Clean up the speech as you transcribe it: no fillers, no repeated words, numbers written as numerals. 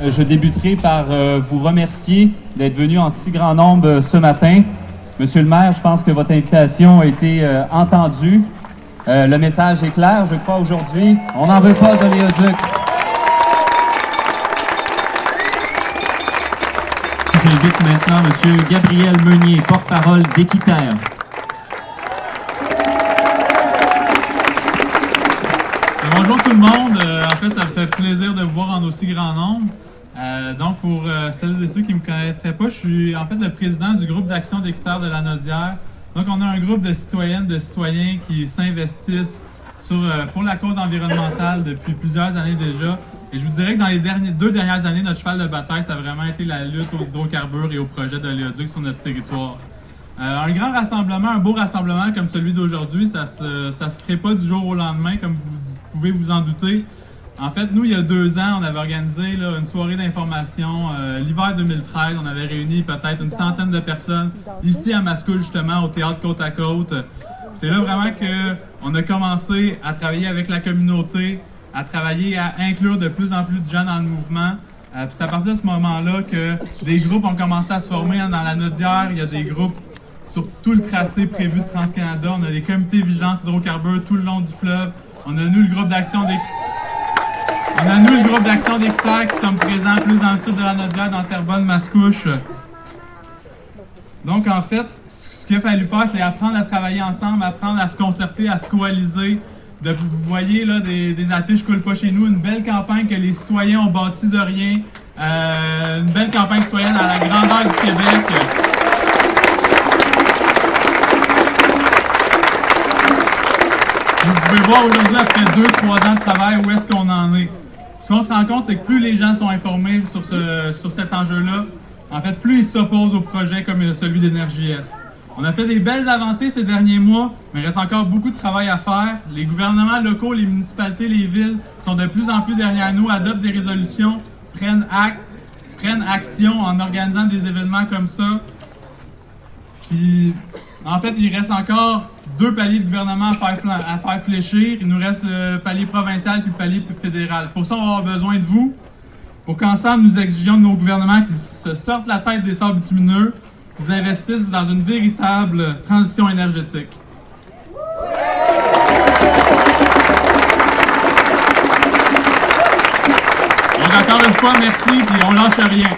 Je débuterai par vous remercier d'être venu en si grand nombre ce matin. Monsieur le maire, je pense que votre invitation a été entendue. Le message est clair, je crois, aujourd'hui. On n'en veut pas d'oléoduc. J'invite maintenant M. Gabriel Meunier, porte-parole d'Équiterre. Bonjour tout le monde. En fait, ça me fait plaisir de vous voir en aussi grand nombre. Donc, pour celles et ceux qui ne me connaîtraient pas, je suis en fait le président du groupe d'action d'Équiterre de la Naudière. Donc, on a un groupe de citoyennes, de citoyens qui s'investissent pour la cause environnementale depuis plusieurs années déjà. Et je vous dirais que dans les deux dernières années, notre cheval de bataille, ça a vraiment été la lutte aux hydrocarbures et aux projets d'oléoduc sur notre territoire. Un grand rassemblement, un beau rassemblement comme celui d'aujourd'hui, ça se crée pas du jour au lendemain, comme vous pouvez vous en douter. En fait, nous, il y a 2 ans, on avait organisé une soirée d'information. L'hiver 2013, on avait réuni peut-être une centaine de personnes ici à Mascouche, justement, au théâtre Côte à Côte. C'est là vraiment qu'on a commencé à travailler avec la communauté, à travailler à inclure de plus en plus de gens dans le mouvement. Puis c'est à partir de ce moment-là que des groupes ont commencé à se former dans la Naudière. Il y a des groupes sur tout le tracé prévu de TransCanada. On a des comités de vigilance hydrocarbures tout le long du fleuve. On a nous le groupe d'action d'Équiterre qui sommes présents plus dans le sud de la Naudière, dans Terrebonne, Mascouche. Donc en fait, ce qu'il a fallu faire, c'est apprendre à travailler ensemble, apprendre à se concerter, à se coaliser. Vous voyez là des affiches coulent pas chez nous, une belle campagne que les citoyens ont bâtie de rien, une belle campagne citoyenne à la grandeur du Québec. Vous pouvez voir aujourd'hui, après 2-3 ans de travail, où est-ce qu'on en est. Ce qu'on se rend compte, c'est que plus les gens sont informés sur cet enjeu-là, en fait, plus ils s'opposent au projet comme celui d'Énergie Est. On a fait des belles avancées ces derniers mois, mais il reste encore beaucoup de travail à faire. Les gouvernements locaux, les municipalités, les villes sont de plus en plus derrière nous, adoptent des résolutions, prennent action en organisant des événements comme ça. Puis, en fait, il reste encore 2 paliers de gouvernement à faire fléchir. Il nous reste le palier provincial puis le palier fédéral. Pour ça, on va avoir besoin de vous, pour qu'ensemble, nous exigions de nos gouvernements qu'ils se sortent la tête des sables bitumineux, qu'ils investissent dans une véritable transition énergétique. Donc, encore une fois, merci, puis on lâche rien.